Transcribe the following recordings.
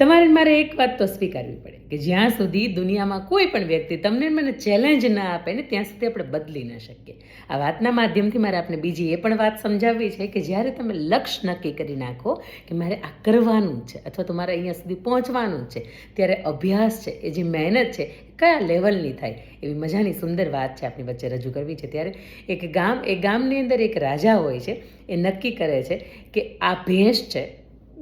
તમારે મારે એક વાત તો સ્વીકારવી પડે કે જ્યાં સુધી દુનિયામાં કોઈ પણ વ્યક્તિ તમને મને ચેલેન્જ ના આપે ને ત્યાં સુધી આપણે બદલી ન શકીએ. આ વાતના માધ્યમથી મારે આપને બીજી એ પણ વાત સમજાવવી છે કે જ્યારે તમે લક્ષ્ય નક્કી કરી નાખો કે મારે આ કરવાનું જ છે અથવા તો મારે અહીંયા સુધી પહોંચવાનું જ છે, ત્યારે અભ્યાસ છે, એ જે મહેનત છે, કયા લેવલની થાય એવી મજાની સુંદર વાત છે આપણી વચ્ચે રજૂ કરવી છે. ત્યારે એ ગામની અંદર એક રાજા હોય છે, એ નક્કી કરે છે કે આ ભેંસ છે,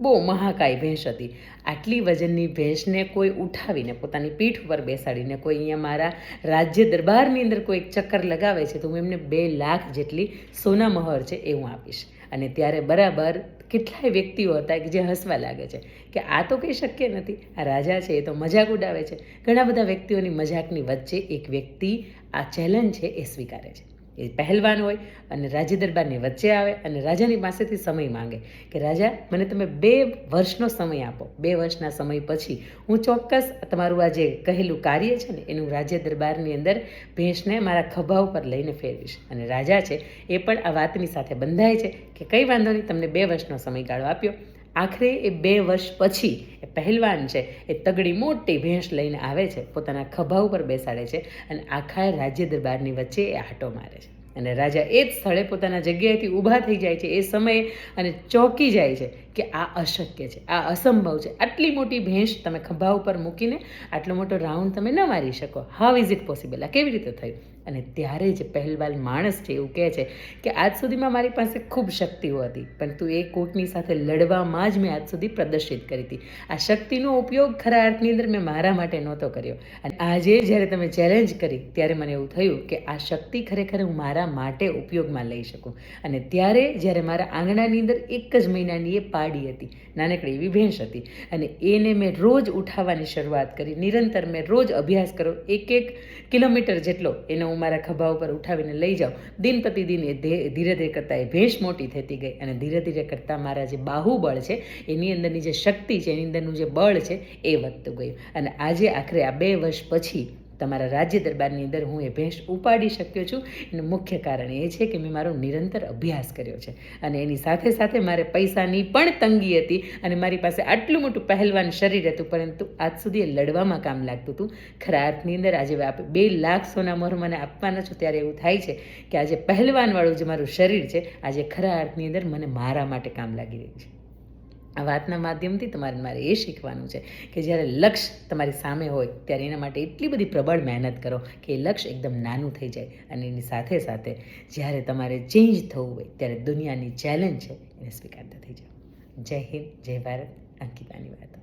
બહુ મહાકાય ભેંસ હતી. આટલી વજનની ભેંસને કોઈ ઉઠાવીને પોતાની પીઠ ઉપર બેસાડીને કોઈ અહીંયા મારા રાજ્ય દરબારની અંદર કોઈ ચક્કર લગાવે છે તો હું એમને 2 લાખ જેટલી સોના મહોર છે એ હું આપીશ. અને ત્યારે બરાબર કેટલાય વ્યક્તિઓ હતા કે જે હસવા લાગે છે કે આ તો કંઈ શક્ય નથી, આ રાજા છે એ તો મજાક ઉડાવે છે. ઘણા બધા વ્યક્તિઓની મજાકની વચ્ચે એક વ્યક્તિ આ ચેલેન્જ છે એ સ્વીકારે છે. એ પહેલવાન હોય અને રાજ્ય દરબારની વચ્ચે આવે અને રાજાની પાસેથી સમય માંગે કે રાજા, મને તમે 2 વર્ષનો સમય આપો. 2 વર્ષના સમય પછી હું ચોક્કસ તમારું આ જે કહેલું કાર્ય છે ને એનું રાજ્ય દરબારની અંદર ભેંસને મારા ખભા ઉપર લઈને ફેરવીશ. અને રાજા છે એ પણ આ વાતની સાથે બંધાય છે કે કંઈ વાંધો નહીં, તમને 2 વર્ષનો સમયગાળો આપ્યો. આખરે એ 2 વર્ષ પછી એ પહેલવાન છે એ તગડી મોટી ભેંસ લઈને આવે છે, પોતાના ખભા ઉપર બેસાડે છે અને આખા રાજ્ય દરબારની વચ્ચે એ આંટો મારે છે. અને રાજા એ જ સ્થળે પોતાના જગ્યાએથી ઊભા થઈ જાય છે એ સમયે અને ચોંકી જાય છે કે આ અશક્ય છે, આ અસંભવ છે. આટલી મોટી ભેંસ તમે ખભા ઉપર મૂકીને આટલો મોટો રાઉન્ડ તમે ન મારી શકો. How is it possible? આ કેવી રીતે થયું? અને ત્યારે જ પહેલવાન માણસ છે એવું કહે છે કે આજ સુધીમાં મારી પાસે ખૂબ શક્તિઓ હતી, પરંતુ એ કોઈકની સાથે લડવામાં જ મેં આજ સુધી પ્રદર્શિત કરી હતી. આ શક્તિનો ઉપયોગ ખરા અર્થની અંદર મેં મારા માટે નહોતો કર્યો. અને આજે જ્યારે તમે ચેલેન્જ કરી ત્યારે મને એવું થયું કે આ શક્તિ ખરેખર હું મારા માટે ઉપયોગમાં લઈ શકું. અને ત્યારે જ્યારે મારા આંગણાની અંદર 1 જ મહિનાની એ પાડી હતી, નાનકડી એવી ભેંસ હતી, અને એને મેં રોજ ઉઠાવવાની શરૂઆત કરી. નિરંતર મેં રોજ અભ્યાસ કરો, 1 કિલોમીટર જેટલો એને હું મારા ખભા ઉપર ઉઠાવીને લઈ જાઉં. દિન પ્રતિદિન એ ધીરે ધીરે કરતાં એ ભેંસ મોટી થતી ગઈ અને ધીરે ધીરે કરતાં મારા જે બાહુબળ છે એની અંદરની જે શક્તિ છે, એની અંદરનું જે બળ છે એ વધતું ગયું. અને આજે આખરે આ 2 વર્ષ પછી તમારા રાજ્ય દરબારની અંદર હું એ ભેંસ ઉપાડી શક્યો છું. એનું મુખ્ય કારણ એ છે કે મેં મારો નિરંતર અભ્યાસ કર્યો છે. અને એની સાથે સાથે મારે પૈસાની પણ તંગી હતી અને મારી પાસે આટલું મોટું પહેલવાન શરીર હતું, પરંતુ આજ સુધી એ લડવામાં કામ લાગતું હતું. ખરા અર્થની અંદર આજે 2 લાખ સોના મહોર મને આપવાના છો ત્યારે એવું થાય છે કે આજે પહેલવાનવાળું જે મારું શરીર છે આજે ખરા અર્થની અંદર મને મારા માટે કામ લાગી રહ્યું છે. આ વાતના માધ્યમથી તમારે મારે એ શીખવાનું છે કે જ્યારે લક્ષ્ય તમારી સામે હોય ત્યારે એના માટે એટલી બધી પ્રબળ મહેનત કરો કે એ લક્ષ્ય એકદમ નાનું થઈ જાય. અને એની સાથે સાથે જ્યારે તમારે ચેન્જ થવું હોય ત્યારે દુનિયાની ચેલેન્જ છે એને સ્વીકારતા થઈ જાઓ. જય હિન્દ, જય ભારત. અંકિતાની વાત.